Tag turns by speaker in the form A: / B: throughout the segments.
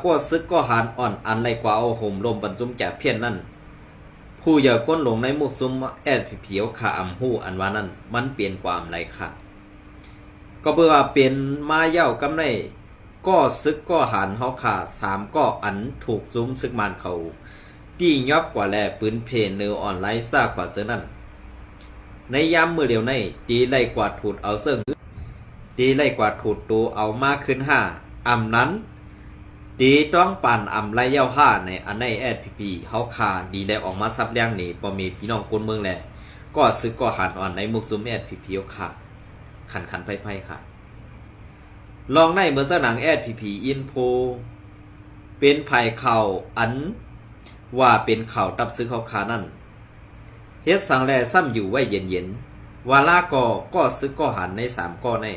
A: ก็ซึกก็หานอ่อนอันไรกว่าเอาห่มลมบรรจุมแก่เพี้ยนนั่นผู้อย่าก้นหลงในมุกซุมแอดเผียวขาอำหู้อันว่านั่นมันเปลี่ยนความไรค่ะก็เบื่อว่าเป็นมาเย่ากำในก็ซึกก็หันเฮาขา3ก็อันถูกซุ้มซึกมานเขาตี้ยอบกว่าแลปืนเพเนอออนไลน์ซากว่าเสือนั่นในยามมือเดียวในตีไล่กว่าถูดเอาเซิงตีไล่กว่าถูดตูเอามาขึ้น5อำนั้นตีต้องปั่นอำไรเย้า5ในอันในแอดพีเฮาขาดีแล้วออกมาซับเลี้ยงนี่บ่มีพี่น้องคนเมืองแลก็ซึกก็หันอ่อนในมุกซุมแอดพีเฮาขาขันไพ่ค่ะลองในเมื่อสนังแอดพีอินโฟเป็นไผ่เข่าอันว่าเป็นเข่าตับซึกเขาขานั่นเฮ็ดสังแลซ้ำอยู่ไว้เย็นวาลาก็ซึกก็หันใน3ก้อใน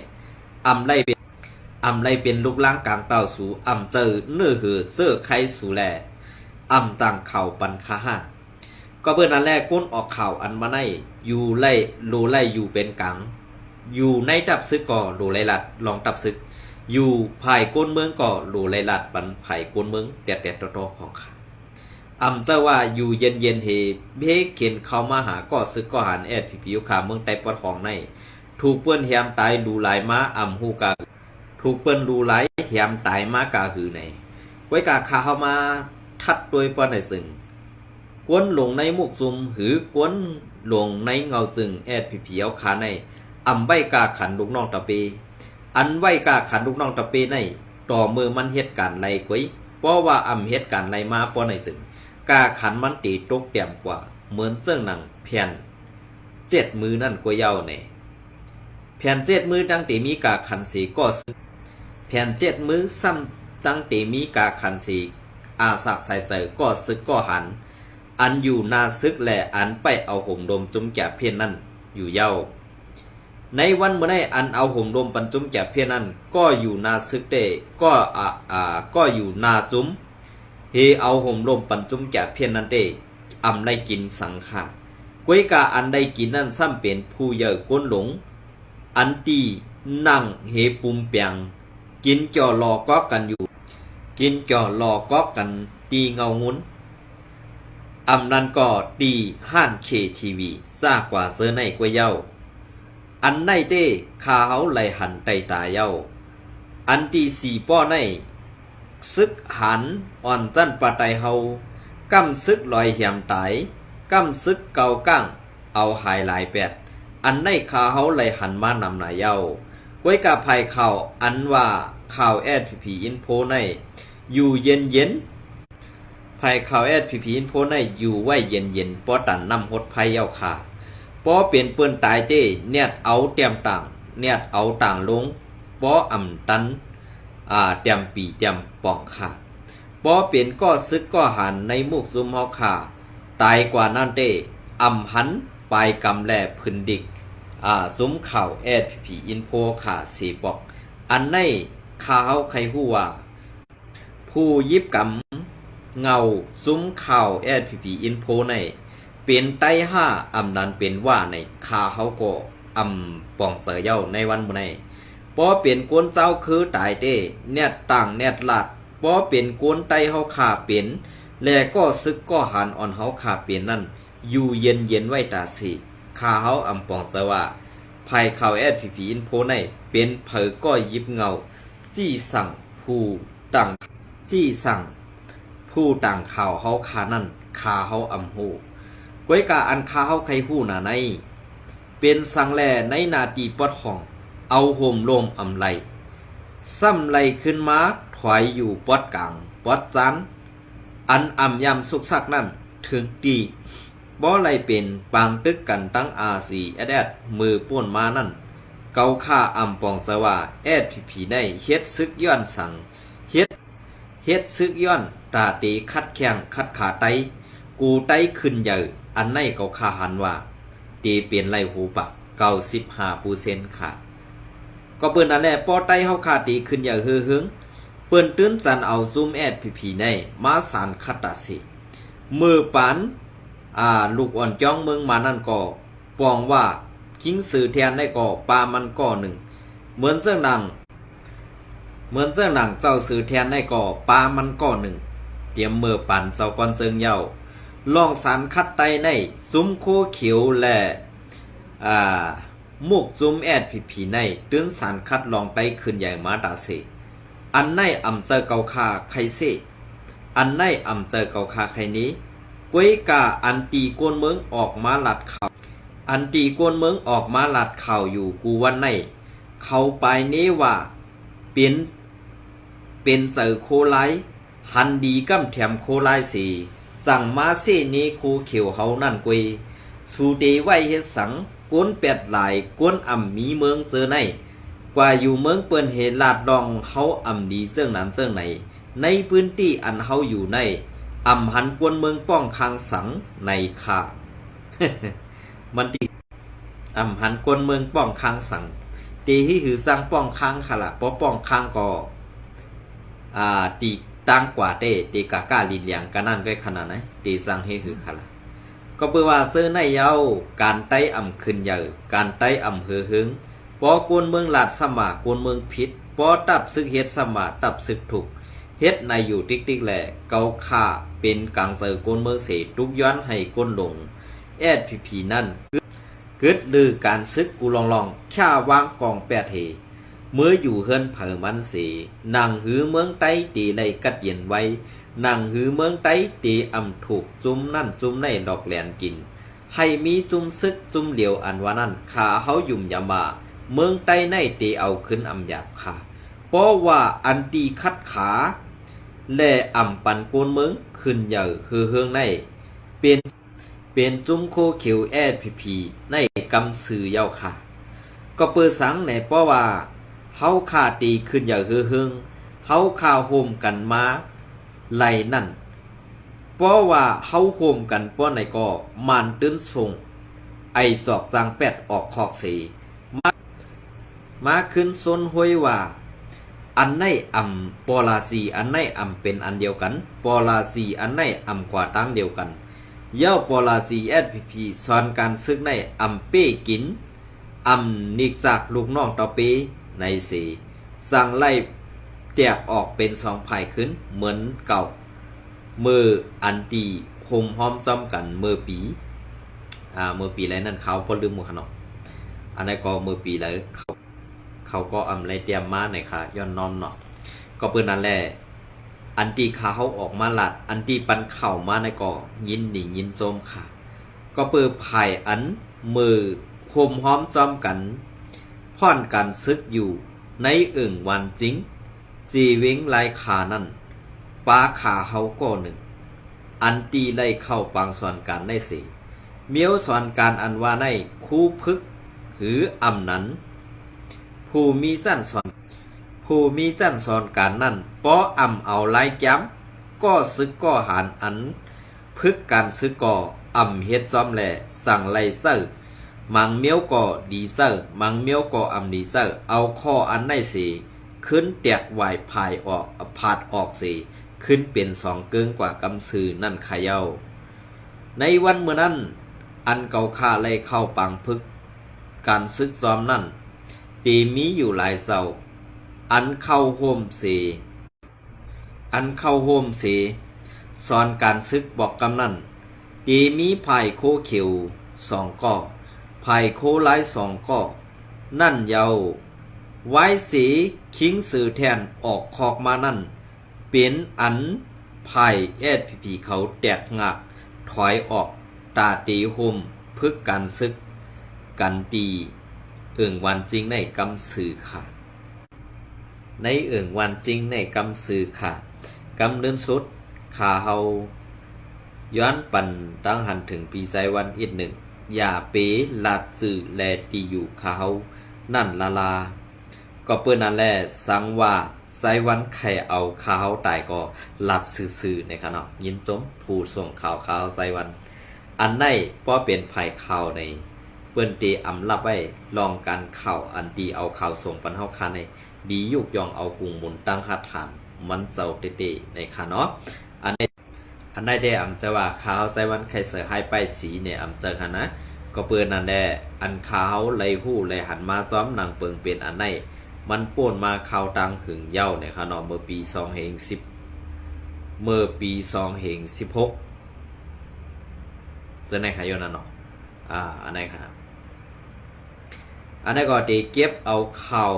A: อำไล่เป็นลูกล่างกลางเต้าสูอำเจอเนื้อหือเสื้อไข่สูแลอำต่างเข่าปันคา5ก็เบิ่นอันแรกก้นออกข่าวอันมาในอยู่ไล่โลไล่อยู่เป็นกลางอยู่ในตับซึกก่อโลไลลัดลองตับซึกอยู่ภายก้นเมืองก่อโลไลลัดปันภายก้นเมืองเด็ดๆโตๆของข้าอำเจ้าว่าอยู่เย็นเฮเบเข็นเข้ามาหาก่อซึกก่อหันแอดผิวขาเมืองไต้ปอดของในถูกเปิ้นแหมตายดูหลายม้าอำฮูกาถูกเปิ้นดูหลายแหมตายมากาหือไหนไว้กาขาเข้ามาทัดโดยปอนในซึ่งกวนหลงในมุกซุมหือกวนหลงในเงาซึ่งแอดผิวขาในอำไว้กาขันลูกน้องตะเปอันไว้กาขันลูกน้องตะเปในต่อมือมันเหตุการณ์ไรกวยเพราะว่าอำเหตุการณ์ไรมาปอในซึ่งกาขันมันตีตกเตี่ยมกว่าเหมือนเสื้อหนังแผ่น7 มือนั่นกว่าเย้าเนี่ยแผ่น7 มือตั้งแต่มีกาขันสีก็แผ่น7 มือซ้ำตั้งแต่มีกาขันสีอาสักใส่เจอก็ซึกก็หันอันอยู่นาซึกแหละอันไปเอาห่มดมจุ่มแก่เพี้ยนนั่นอยู่เย้าในวันเมื่อไดอันเอาห่มดมปันจุ่มแก่เพี้ยนนั่นก็อยู่นาซึกเด้ก็อยู่นาจุ่มเฮเอาห่มลมปันจุ่มแก่เพี้ยนนั่นเด้อำได้กินสังขากวยกาอันได้กินนั่นซ้ำเป็นผู้เยอะก้นหลงอันตีนั่งเฮปุมเปียงกินจ่อรอก็กันอยู่กินจ่อรอก็กันตีเงางุ้นอำนั้นก็ตีห้านเคทีวีซากว่าเสื้อในกวยเย้าอันในเต้ขาเขาไหลหันไตตาเย้าอันตี4 ป้อในซึกหันอ่อนจันปะไตเฮากำซึกลอยเหี่ยมตายกำซึกเกาก้างเอาหายหลาย8อันในขาเขาไหลหันมานำหนาเย้ากวยกาภัยข่าวอันว่าข่าวแอดพีอินโฟในอยู่เย็นภัยข่าวแอดพีอินโฟในอยู่ไว้เย็นปอตันนำหดภัยเย้าขาปอเปลี่ยนเปิ้นตายเต้เนียดเอาเตรียมต่างเนียดเอาต่างลงปออำตันเตรียมปีเตรียมป่องค่ะปอเปลี่ยนก็ซึกก็หันในมุกซุมเฮาค่ะตายกว่านั่นเต้อำหันปลายกำแลพื้นดิกซุ้มข่าวแอดพีอินโฟค่ะ4 ปอกอันในข่าวใครฮู้ว่าผู้ยิบกำเงาซุ้มข่าวแอดพีอินโฟในเป็นไต้5อำนั้นเป็นว่าในข่าวเขาก็อำป่องเสือเย้าในวันมื้อในปอเป็นกวนเจ้าคือตายเต้เนียดต่างเนียดลาดปอเป็นกวนไตเฮาขาเป็นและก็ซึกก็หันอ่อนเฮาขาเป็นนั่นอยู่เย็นไว้ตาสิขาเฮาอำปองเสว่าภัยข่าวแอดพีอินโฟในเป็นเผอก็ยิบเงาจี้สั่งผู้ต่างข่าวเฮาขานั่นขาเฮาอำฮู้กวยกาอันขาเฮาใครฮู้น่ะในเป็นสังแลในนาตีปอดของเอาห่มลมอำไลซ้ำไลขึ้นมาถอยอยู่ปอดกลางปอดซันอันอำยำสุกซักนั่นถึงตีบ่ไลเป็นปางตึกกันตั้งแอดมือป่วนมานั่นเกาค่าอำปองสว่าแอดพีได้เฮ็ดซึกย้อนสั่งเฮ็ดซึกย้อนตาตีคัดแข้งคัดขาไตกูไตขึ้นใหญ่อันในเกาค่าหันว่าตีเปลี่ยนไลหูปัก95%ค่ะก็เปิ้นนั่นแหละปอไตเฮาขาตีขึ้นอย่างฮือหึงเปิ้นตื้นจันเอาซูมแอดพีในมาสารคัตตาสิมือปานลูกอ่อนจ้องเมืองมานั่นก็ปองว่าคิงสื่อแทนได้ก็ปามันก็1เหมือนเสื้อหนัง เหมือนเจ้าหนังเจ้าสื่อแทนในก่อปลามันก่อหนึ่งเตรียมมือปั่นเจ้าก้อนเซิงเย้าลองสารคัดไตในซุ้มโคเขียวและมุกจุ้มแอดผีในตื้นสารคัดลองไตขึ้นใหญ่มาตาเสอันในอำเจอเกาคาใครเสอันในอำเจอเกาคาใครนี้กวยกาอันตีกวนเมืองออกมาหลัดข่าวอันตีกวนเมืองออกมาหลัดข่าวอยู่กูวันในเขาไปนี้ว่าเป็นเจอโคไลหันดีกำแถมโคไลสีสั่งมาเสนี้โคเขียวเฮานั่นกวยสูเดไว้เฮ็ดสังกวนเป็ดหลายกวนอ่ำมีเมืองเจอในกว่าอยู่เมืองเปิ้นเฮลาดดองเฮาอ่ำดีเสื่องนั้นเสื่องไหนในพื้นที่อันเฮาอยู่ในอ่ำหันกวนเมืองป้องคางสังในข่า มันดีอ่ำหันกวนเมืองป้องคางสังตีที่หือสร้างป้องคางค่ะละเพราะป้องคางก็ตีตั้งกว่าเต้ตีกากาลินเหลียงกันนั่นก็ขนาดไหนตีสร้างให้หือค่ะละก็เพื่อว่าเสื้อในเย้าการไต้อ่ำขึ้นเยอะการไต้อ่ำเหือหึงปอกวนเมืองหลาดสมากวนเมืองพิษปอตับซึกเฮ็ดสมาตับซึกถูกเฮ็ดในอยู่ติ๊กแหละเกาข่าเป็นกลางเสือกวนเมืองเสทุกย้อนให้ก้นหลงแอดผีนั่นกึดลือการซึกกูลองข่าวางกองแปดเหเมื่ออยู่เฮือนเผอมันสีนางหือเมืองไต้ตีในกัดเย็นไว้นางหือเมืองไต้ตีอ่ำถูกจุ้มนั่นจุ้มในดอกแหลนกินให้มีจุ้มซึกจุ้มเหลียวอันว่านั่นขาเขายุ่มยามาเมืองไต้ในตีเอาขึ้นอ่ำหยาบขาเพราะว่าอันตีคัดขาและอ่ำปันโกนเมืองขึ้นใหญ่คือเฮืองในเป็นจุ้มโคเขียวแอดผีในกำสื่อเย้าค่ะก็เปิดสังในเพราะว่าเฮาขาตีขึ้นใหญ่คือเฮืองเฮาข่าวโฮมกันมาไหลนั่นเพราะว่าเฮาโฮมกันป้อในก็มันตื้นส่งไอศอกจางแปดออกคอกสีมาขึ้นซนห้วยว่าอันในอ่ำปอลาซีอันในอ่ำเป็นอันเดียวกันปอลาซีอันในอ่ำกว่าตั้งเดียวกันเย้าปอลาซีแอดพีสอนการซึกในอ่ำเป้กินอ่ำนิกจากลูกน้องต่อปีในสีสั่งไล่แตกออกเป็นสองภายขึ้นเหมือนเก่ามืออันตีโฮมห้อมจอมกันมือปีมือปีไรนั่นเขาพอลืมหมดขนมอันนั้นก็มือปีไรเขาก็อำไรเตรียมมาในค่ะย้อนนอนเนาะก็เปิดนั่นแหละอันตีขาเขาออกมาหลัดอันตีปันเข่ามาในก็ยินหนิยินโจมค่ะก็เปิดภายอันมือโฮมห้อมจอมกันพ่อนกันซึกอยู่ในวันจริงจีวิงลายขานั่นปลาขาเขาก็หนึ่งอันตีไล่เข้าปางสวนการได้สี่เมียวสวนการอันว่าในคู่พึกหืออำนั้นผู้มีสั้นสอนการนั่นป้ออำเอาไล่แก้มก็ซึกก็หานอันพึกการซึกก็อำเฮ็ดจอมแหล่สั่งไล่เซอร์มังเมียวก็ดีเซอร์มังเมียวก็อำดีเซอร์เอาข้ออันได้สี่ขึ้นแตกไหวพายออกผาดออกสี่ขึ้นเป็นสองเกิงกว่ากำซือนั่นขยาวในวันเมื่อนั้นอันเก่าข่าไล่เข้าปังพึกการซึกซ้อมนั่นตีมีอยู่หลายเสาอันเข้าโฮมสีสอนการซึกบอกกำนั่นตีมีภายโคเขียวสองก่อภายโคไล่สองก่อนั่นเยาไว้สีคิงสื่อแทนออกคอกมานั่นเป็นอันภายแอดผีเขาแตกงักถอยออกตาตีโฮมพึกการซึกกันตีวันจริงในกำสื่อค่ะในวันจริงในกำสื่อค่ะกำเดินสุดขาเฮาย้อนปั่นตั้งหันถึงปีไซวันอีกหนึ่งอย่าเป๋ลาดสื่อแลตีอยู่ขาเฮานั่นลาก็เปิ้นนั่นแหละสังว่าไซวันใครเอาขาเฮาตายก็ลาดสื่อในค่ะเนาะยินจมผู้ส่งข่าวไซวันอันในป้อเป็นภัยข่าวในเปิ้นตีอำลับไว้ลองการข่าวอันตีเอาข่าวส่งปันเฮาคาในดียุกยองเอากุงมุนตั้งหัดฐานมันเศร้าเตในค่ะเนาะอันได้ได้อำจะว่าข่าวไซวันใครเสือให้ไปสีเนี่ยอำเจอค่ะนะก็เปิ้นนั่นแหละอันข่าวไหลหู้ไหลหันมาซ้อมนางเปิงเป็นอันใน มันป่นมาข่าวตังหึงเย้าเนี่ยค่ะเนาะเมื่อปี2010เมื่อปี2016จะในขายนั่นเนาะอันไหนครับอันนี้ก็ตีเก็บเอาข่าว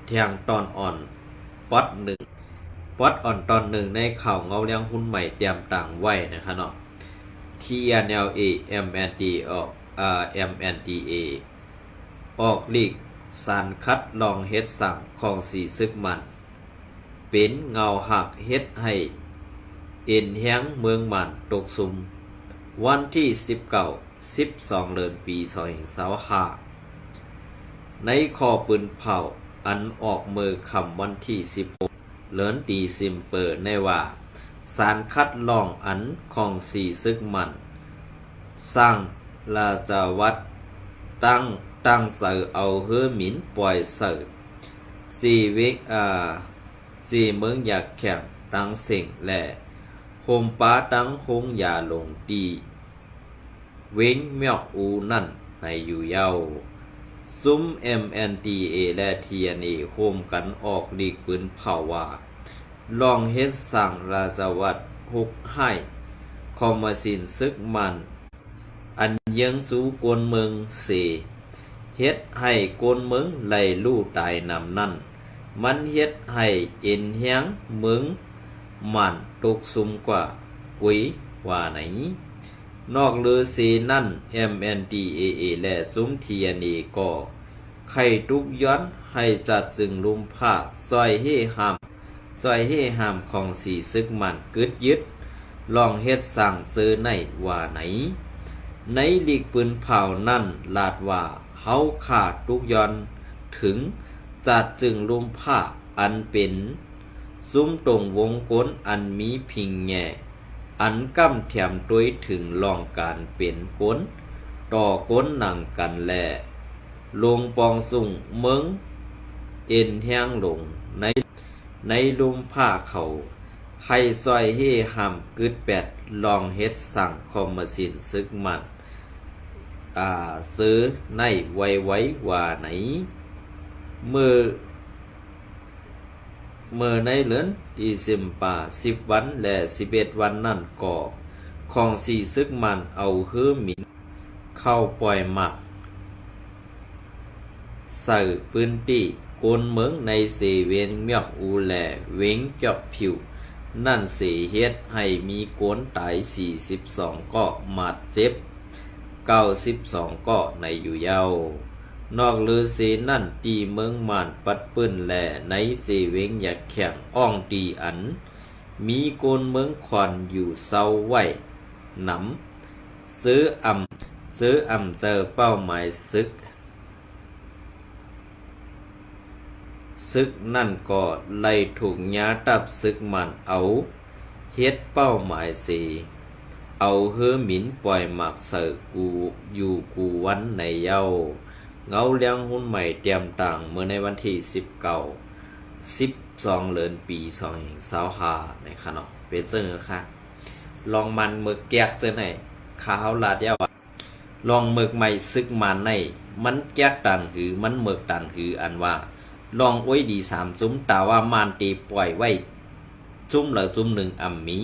A: เทียงตอนอ่อนป๊อดหนึ่งป๊อดอ่อนตอนหนึ่งในข่าวเงาเลี้ยงหุ้นใหม่เตรียมต่างไว้นะคะเนาะ TNLA MND ออกMNDA ออกลีกสารคัดลองเฮ็ดสั่งของสีซึกมันเป็นเงาหักเฮ็ดให้เอ็นแห้งเมืองมันตกซุมวันที่12เดือนปี2025ในคอปืนเผาอันออกมือคำวันที่16เดือนดีซิมเปอร์ในว่าสารคัดลองอันของสีซึกมันสร้างราชวัตรตั้งเสือเอาเฮือหมินปล่อยเสือสี่เมืองอยากแข่งตั้งสิ่งและโฮมป้าตั้งหงยาลงดีเว้งเมียกอูนั่นในอยู่เยาซุ้ม MNDA และ TNA โฮมกันออกลีกปืนเผาว่าลองเฮ็ดสั่งราชวัตรฮุกให้คอมมาสินซึกมันอันยังสู้กวนเมืองเสเฮ็ดให้กวนเมืองไหลลู่ตายนำนั่นมันเฮ็ดให้เอ็นแห้งเมืองมันตกซุมกว่ากุยว่าไหนนอกลือสีนั่น MNDAA และซุ้ม TNA ก็ไข่ทุกย้อนให้จัดจึงลุมผ้าซอยเฮหามของสีซึกมันกึดยึดลองเฮ็ดสั่งซื้อในว่าไหนในลีกปืนเผานั่นลาดว่าเฮาขาดทุกย้อนถึงจัดจึงลุมผ้าอันเป็นซุ้มตรงวงกลอันมีพิงแง่อันก้ำแถมด้วยถึงลองการเป็นก้นต่อก้นหนังกันแลลงปองสุ่งเมืองเอ็นแห้งลงในลุมผ้าเขาให้ซอยเฮหำกึดแปดลองเฮ็ดสั่งคอมมาสินซึกมันซื้อในไว้ว่าไหนเมื่อในเดือนดีเซมปา10วันและ11วันนั่นก่อของสีซึกมันเอาฮื้อหมินเข้าปล่อยหมักใส่พื้นที่กนเมืองในเสเวียนเมียกอูแลเวงจอบผิวนั่นเสเฮ็ดให้มีโกนตาย42ก็มาดเจ็บ92ก็ในอยู่เยาวนอกลือเสนั่นตีเมืองมานปัดปื้นแลในเสเวงอยากแข่งอ่องตีอันมีโกนเมืองควันอยู่เศร้าไว้หนำซื้ออำเจอเป้าหมายซึกนั่นก็ไล่ถูกย้าตับซึกมันเอาเฮ็ดเป้าหมายสีเอาเฮือหมินปล่อยหมักเสือกูอยู่กูวันในเย้าเงาเลี้ยงหุ้นใหม่เตรียมต่างเมื่อในวันที่12เดือนปี2025ในค่ะเนาะเป็นเสื้อค่ะลองมันเมือกแกกเจอไหนขาวลาดยาวลองเมือกใหม่ซึกมันในมันแกกตันหือมันเมือกตันหืออันว่าลองโอ้ยดี3ซุ้มแต่ว่ามันตีปล่อยไว้ซุ้มละซุ้ม1อ่ำมี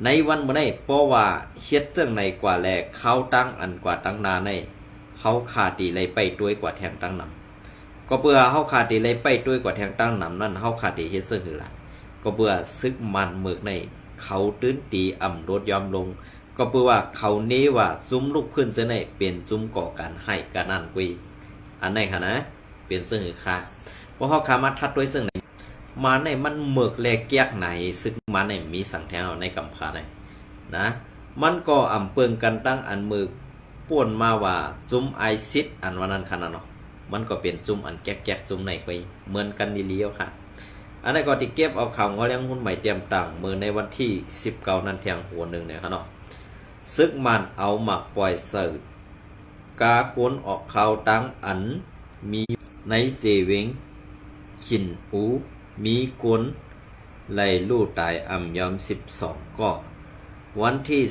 A: ในวันเมื่อไหร่เพราะว่าเฮ็ดเจ้งในกว่าแลเข้าตั้งอันกว่าตั้งนาในเฮาขาดตีเลยไปด้วยกว่าแทงตั้งนำก็เพื่อเฮาขาดตีเลยไปด้วยกว่าแทงตั้งนำนั่นเฮาขาดตีเฮ็ดเสื้อหือละก็เพื่อซึกมันเมือกในเขาตื้นตีอ่ำรถยอมลงก็เพื่อว่าเขาเน้ว่าซุ้มลุกขึ้นเสื้อในเป็นซุ้มก่อการให้กันนั่นกุยอันไหนค่ะนะเป็นเสื้อหือค่ะเพราะเฮาขามาทัดด้วยเสื้อไหนมาในมันเมือกแลแกกไหนซึกมันในมีสังแถวในกำพาในนะมันก็อ่ำเปิงกันตั้งอันมือป่วนมาว่าจุ้มไอซิดอันวันนั้นขนาดเนาะมันก็เป็นจุ้มอันแก๊กๆจุ้มไหนไปเหมือนกันดีเลี้ยวค่ะอันนี้ก็ที่เก็บเอาข่าวเขาเลี้ยงหุ้นใหม่เตรียมต่างมือในวันที่19นั่นเที่ยงหัวหนึ่งเนี่ยค่ะเนาะซึกมันเอาหมักปล่อยเสิร์กาโกนออกข่าวตั้งอันมีในเซเวงขินอูมีกนไล่ลู่ตายอ่ำยอม12ก็วันที่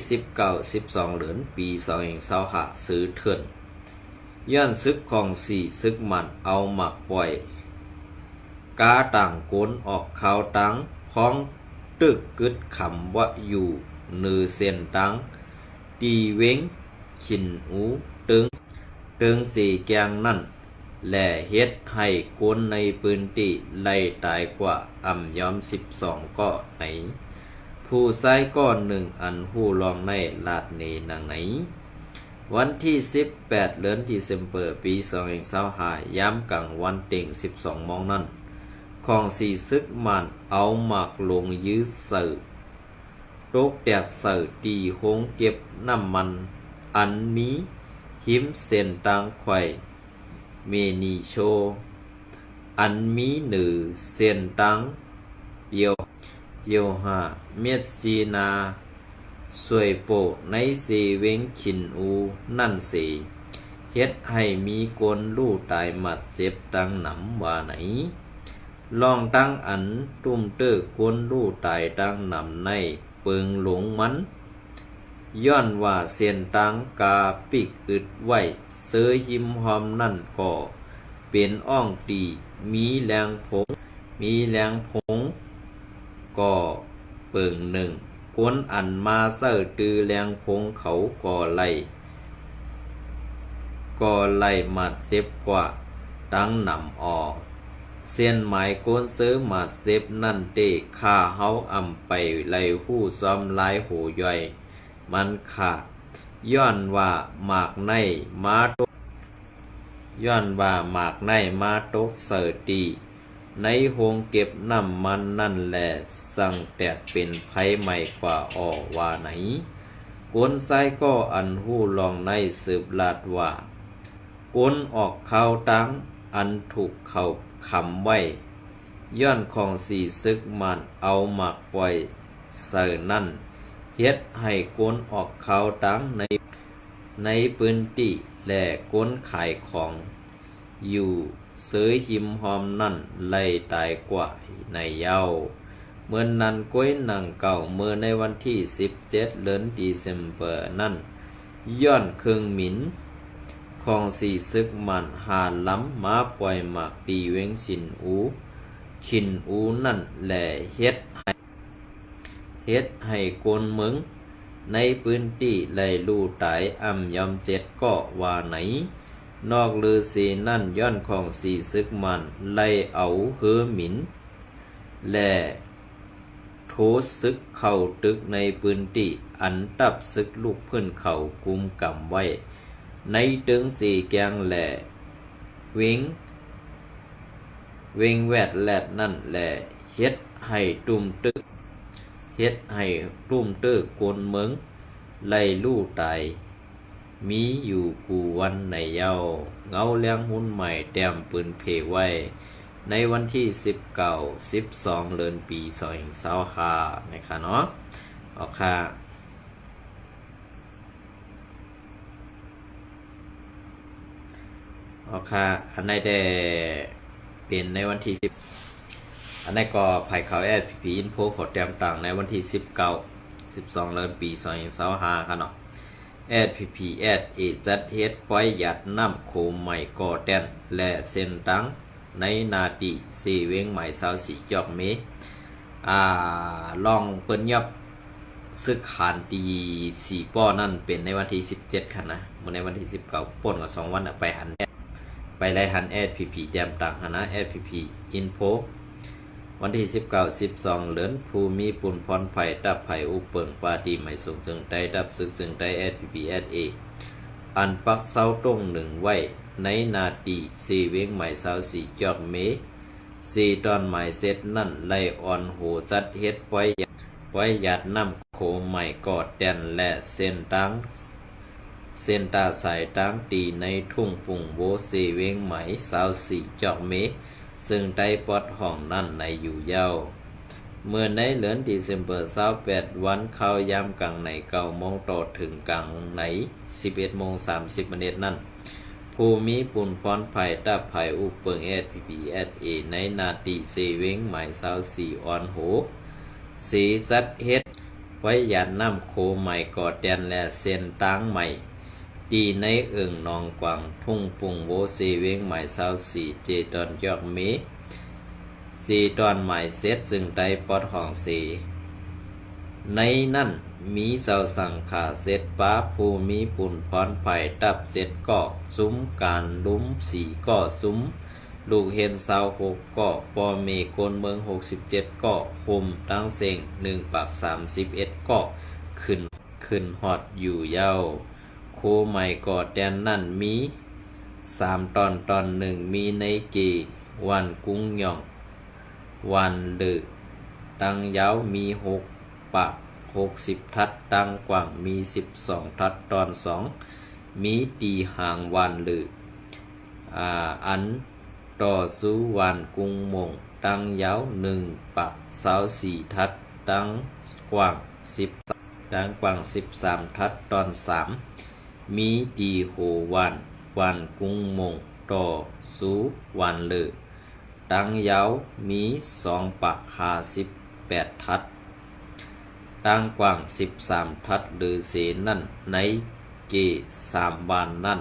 A: 12เดือนปี2025ซื้อเถื่อนย้อนซึกของ4ซึกมันเอาหมักปล่อย กาต่างโกนออกข่าวตังพ้องตึกกึดขำว่าอยู่เนือเส้นตังตีเว้งขินอูตึงสีแกงนั่นแล่เฮ็ดให้คนในพื้นที่ไล่ตายกว่าอ่ำย้อม12ก็ไหนผู้ใช้ก้อนหนึ่งอันผู้ลองในลาดเนนางไหนวันที่18เดือนที่เซมเปอร์ปี2025ย้ำกลางวันเต็ง12 โมงนั้นของสีซึกมันเอาหมากลงยื้อเสิร์โรคแตกเสิร์ตีโฮงเก็บน้ำมันอันมีหิมเส้นตางไข่เมนีโชอันมีหนือเส้นตังเปียวหาเมียจีนาสวยโปในเสเวงขินอูนั่นสีเฮ็ดให้มีคนลู่ตายหมัดเจ็บตังหนำว่าไหนลองตั้งอันตุ้มเตอคนลู่ตายตังหนำในเปิงหลงมันย้อนว่าเสียนตังกาปิกอึดไว้เสือหิมหอมนั่นก็เป็นอ่องตีมีแรงผงก็เปิงหนึ่งกวนอันมาเสิร์ตือแรงพงเขาก็ไล่มาดเซฟกว่าตั้งนำออกเส้นหมายโกนซื้อมาดเซฟนั่นเตข้าเฮาอำไปไล่หู้ซ้อมลายโหย่อยมันขาดย้อนว่าหมากในมาตกเสิร์ตีในโฮงเก็บน้ำมันนั่นแหละสั่งแตกเป็นไผใหม่กว่าออกว่าไหนกวนไซก็อันหู้ลองในสืบลาดว่ากวนออกข่าวตังอันถูกเขาคำไว้ย้อนของสีซึกมันเอาหมักไว้เสิร์นั่นเฮ็ดให้กวนออกข่าวตังในพื้นที่และกวนขายของอยู่เสือหิมหอมนั่นไล่ตายกว่าในเย้าเมื่อนั้นก้อยนางเก่าเมื่อในวันที่17เดือนดีเซมเบอร์นั่นย้อนเครื่องหมินของสีซึกมันหาล้ำมาปล่อยหมากตีเวงขินอูนั่นแหละเฮ็ดให้โกนเมืองในพื้นที่ไล่ลู่ตายอ่ำยำ7ก็ว่าไหนนอกลือสีนั่นย้อนของสีซึกมันไล่เอาเฮือหมินและโทซึกเข้าตึกในพื้นที่อันตับซึกลูกเพื่อนเขากุมกำไว้ในตึงสีแกงแหล่เวงแวดแลดนั่นแหละเฮ็ดให้ตุ้มตึกโกนเมืองไล่ลู่ตายมีอยู่กูวันในเย้าเงาเลี้ยงหุ้นใหม่แต้มปืนเพไว้ในวันที่12เดือนปี2025นะคะเนาะออกค่ะอันไหนได้เป็นในวันที่10อันไหนก็ภายเขาSPP Info ขอแต้มต่างในวันที่12 12เดือนปี2025ค่ะเนาะSPPเอจัดเฮ็ดปล่อยหยัดน้ำโคมใหม่ก่อแต้นและเส้นตังในนาทีสีเวงใหม่24จอกเมลองเปิ้นยับซึกขานตี4ป้อนั่นเป็นในวันที่17ค่ะนะมื้อในวันที่19ป่นกับ2วันไปไล่หันSPPแจมต่างหนะ SPP Info วันที่19 12เหลือนภูมิปุ่นพรไผ่ดับไผ่อุเปิงปาดีใหม่สูงจึงได้ดับซึกจึงได้SPP SA อันปักเสาตรงหนึ่งไว้ในนาที4เวงใหม่24จอกเม4ตอนหมายเสร็จนั่นไล่อ่อนโหจัดเฮ็ดปล่อยหยัดน้ำโคใหม่กอดแดนและเส้นตาสายตั้งตีในทุ่งปุ่งโว4เวงใหม่24จอกเมซึ่งได้ปอดห้องนั่นในอยู่เย้าเมื่อในเดือนดิเซมเบอร์28วันเข้ายามกลางใน9 โมงต่อถึงกลางใน11 โมง 30 นาทีนั่นภูมิปุ่นพรไผ่ตับไผ่อุเปิงSPP SA ในนาที4เวงหมาย24ออนโหสีจัดเฮ็ดไว้ยันน้ำโคใหม่กอดแดนและเส้นตั้งใหม่ตีในเอิงนองกวางทุ่งปุ่งโว4เวงหมาย24เจตอนยอกเม สีตอนหมายเสร็จซึ่งได้ปอดห้องสีในนั่นมีเสาสังขาเสร็จป้าภูมีปุ่นพรไผ่ดับเสร็จก็ซุ้มการลุ้มสีก็ซุ้มลูกเห็นเสา6ก็ปอเมโกนเมือง67ก็คมตั้งเสียง1ปาก31ก็ขึ้นฮอดอยู่เย้าโคใหม่ก่อแดนนั่นมี3ตอนหนึ่งมีในเกวันกุ้งหย่องวันลึกตังยาวมี6ปาก60ทัดตังกว้างมี12ทัดตอน2มีตีห่างวันลึกอันต่อสู้วันกุ้งมงตังยาว1ปาก24ทัดตังกว้าง13ทัดตอน3มีตีโหวันกุ้งมงต่อสู้วันลึกตังยาวมี2ปาก58ทัดตังกว้าง13ทัดหรือเสนั่นในเก3บานนั่น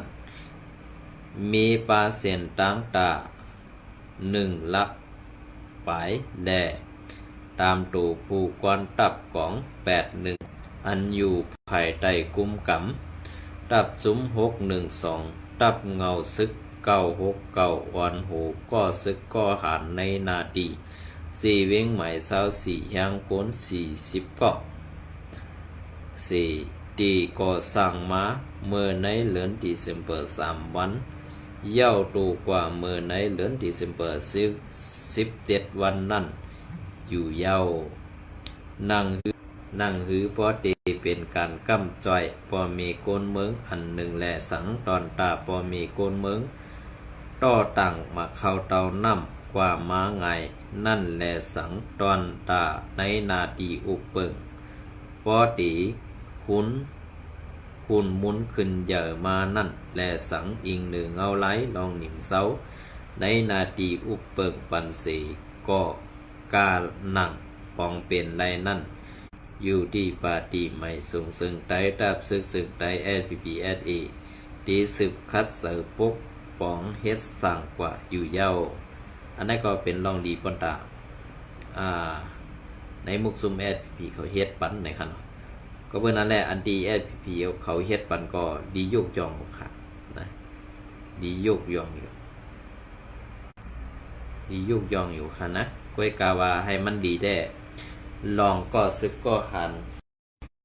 A: มีปาเซนตังตา1ลักปลายแลตามตูผู้กวนตับของ81อันอยู่ภายใต้กุมกำตับซุ้ม612ตับเงาซึก969วันโหก็ซึกก็หารในนาดี4เว้งหมาย24ยังโกน40ก็4ตีก่อสร้างมาเมื่อในเดือนเดซำเบอร์3วันเย้าตูกว่าเมื่อในเดือนเดซำเบอร์17วันนั่นอยู่เย้านั่งหือพอตีเป็นการกำจ้อยพอมีโกนเมืองอันหนึ่งแลสังตอนตาพอมีโกนเมืองต่อตั้งมาเข้าเตาน้ำกว่าม้าไงนั่นแลสังตอนตาในนาดีอุปเปิงพอตีคุณมุนขึ้นเยอะมานั่นแลสังอิงหนึ่งเอาไหลลองหนิมเสาในนาดีอุปเปิงปันสีก็กาหนังปองเป็นไรนั่นอยู่ที่ปาตีไม่สูงซึ่งไต้ดับซึกไต้ SPPSA ที่สืบคัดเสือปกป้องเฮ็ดสร้างกว่าอยู่เย้าอันนั้นก็เป็นลองดีปนตาในมุกซุม SPP เขาเฮ็ดปันในคันก็เพื่อนั้นแหละอันดี SPP เขาเฮ็ดปันก็ดียุกยองค่ะนะดียุกยองอยู่ค่ะนะก้อยกาวาให้มันดีได้ลองก็ซึกก็หัน